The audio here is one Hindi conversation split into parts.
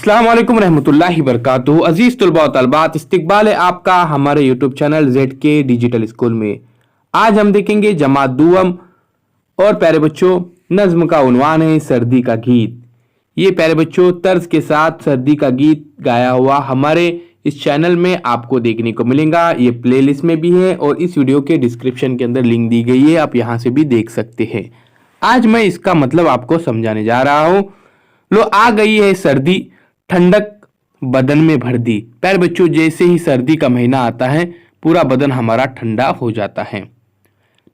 अस्सलाम वालेकुम रहमतुल्लाहि बरकातुहू। अजीज तुलबा व तलबात, इस्तकबाल है आपका हमारे YouTube channel ZK digital school में। आज हम देखेंगे जमात दुआम और प्यारे बच्चों नज्म का उन्वान है सर्दी का गीत। ये प्यारे बच्चों तर्ज के साथ सर्दी का गीत गाया हुआ हमारे इस चैनल में आपको देखने को मिलेगा। ये प्लेलिस्ट में भी है और इस वीडियो के डिस्क्रिप्शन के अंदर लिंक दी गई है, आप यहाँ से भी देख सकते हैं। आज मैं इसका मतलब आपको समझाने जा रहा हूँ। लो आ गई है सर्दी, ठंडक बदन में भर दी। प्यारे बच्चों जैसे ही सर्दी का महीना आता है पूरा बदन हमारा ठंडा हो जाता है।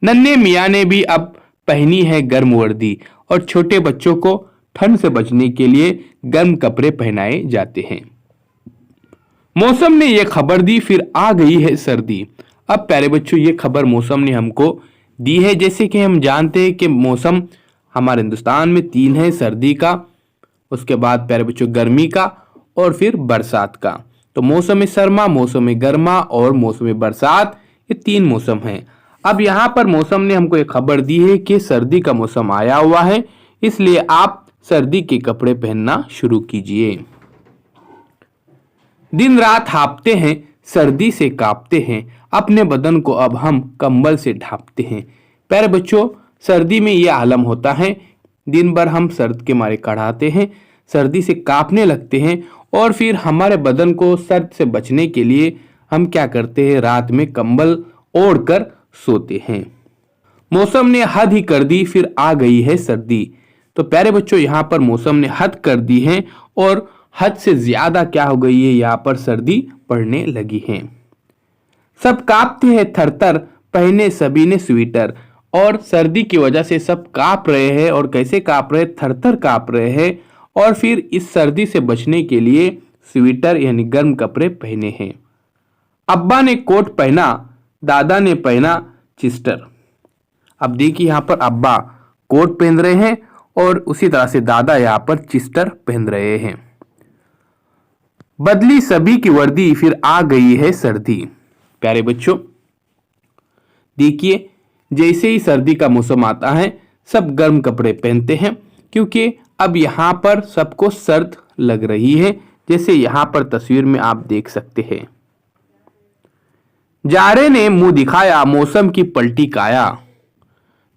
नन्हे मियाँ ने भी अब पहनी है गर्म वर्दी और छोटे बच्चों को ठंड से बचने के लिए गर्म कपड़े पहनाए जाते हैं। मौसम ने यह खबर दी, फिर आ गई है सर्दी। अब प्यारे बच्चों ये खबर मौसम ने हमको दी है। जैसे कि हम जानते हैं कि मौसम हमारे हिंदुस्तान में 3 है, सर्दी का, उसके बाद प्यारे बच्चों गर्मी का और फिर बरसात का। तो मौसम सरमा, मौसम गर्मा और मौसम बरसात, ये 3 मौसम हैं। अब यहाँ पर मौसम ने हमको एक खबर दी है कि सर्दी का मौसम आया हुआ है, इसलिए आप सर्दी के कपड़े पहनना शुरू कीजिए। दिन रात हाँपते हैं, सर्दी से कांपते हैं, अपने बदन को अब हम कंबल से ढांपते हैं। प्यारे बच्चों सर्दी में यह आलम होता है, दिन भर हम सर्द के मारे कड़ाते हैं, सर्दी से कांपने लगते हैं और फिर हमारे बदन को सर्द से बचने के लिए हम क्या करते हैं, रात में कंबल ओढ़कर सोते हैं। मौसम ने हद ही कर दी, फिर आ गई है सर्दी। तो प्यारे बच्चों यहाँ पर मौसम ने हद कर दी है और हद से ज्यादा क्या हो गई है, यहाँ पर सर्दी पड़ने लगी है। सब कांपते हैं थरथर, पहने सभी ने स्वेटर। और सर्दी की वजह से सब कांप रहे हैं। और कैसे कांप रहे, थरथर कांप रहे हैं। और फिर इस सर्दी से बचने के लिए स्वेटर यानी गर्म कपड़े पहने हैं। अब्बा ने कोट पहना, दादा ने पहना चिस्टर। अब देखिए यहाँ पर अब्बा कोट पहन रहे हैं और उसी तरह से दादा यहाँ पर चिस्टर पहन रहे हैं। बदली सभी की वर्दी, फिर आ गई है सर्दी। प्यारे बच्चों देखिए जैसे ही सर्दी का मौसम आता है सब गर्म कपड़े पहनते हैं, क्योंकि अब यहाँ पर सबको सर्द लग रही है। जैसे यहाँ पर तस्वीर में आप देख सकते हैं। जाड़े ने मुंह दिखाया, मौसम की पलटी काया।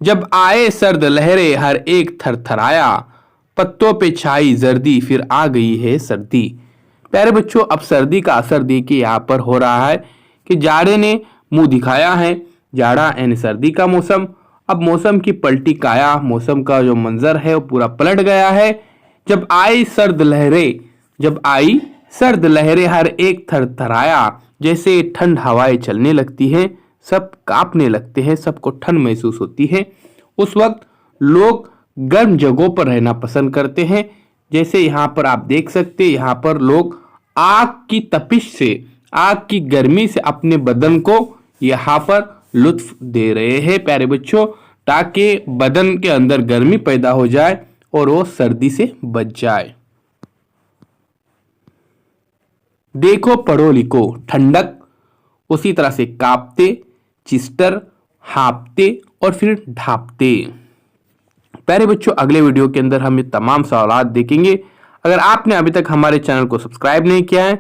जब आए सर्द लहरें, हर एक थरथराया। पत्तों पे छाई जर्दी, फिर आ गई है सर्दी। प्यारे बच्चों अब सर्दी का असर देखिए यहाँ पर हो रहा है कि जाड़े ने मुंह दिखाया है, जाड़ा यानी सर्दी का मौसम। अब मौसम की पलटी काया, मौसम का जो मंजर है वो पूरा पलट गया है। जब आई सर्द लहरें, हर एक थरथराया। जैसे ठंड हवाएं चलने लगती हैं, सब कांपने लगते हैं, सबको ठंड महसूस होती है। उस वक्त लोग गर्म जगहों पर रहना पसंद करते हैं। जैसे यहाँ पर आप देख सकते हैं, यहाँ पर लोग आग की तपिश से, आग की गर्मी से अपने बदन को यहाँ पर लुत्फ दे रहे हैं प्यारे बच्चों, ताकि बदन के अंदर गर्मी पैदा हो जाए और वो सर्दी से बच जाए। देखो पढ़ो लिखो, ठंडक, उसी तरह से कांपते, चिस्टर, हाँपते और फिर ढांपते। प्यारे बच्चों अगले वीडियो के अंदर हम ये तमाम सवालात देखेंगे। अगर आपने अभी तक हमारे चैनल को सब्सक्राइब नहीं किया है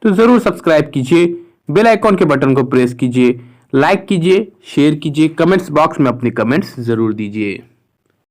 तो जरूर सब्सक्राइब कीजिए, बेल आइकॉन के बटन को प्रेस कीजिए, लाइक कीजिए, शेयर कीजिए, कमेंट्स बॉक्स में अपने कमेंट्स जरूर दीजिए।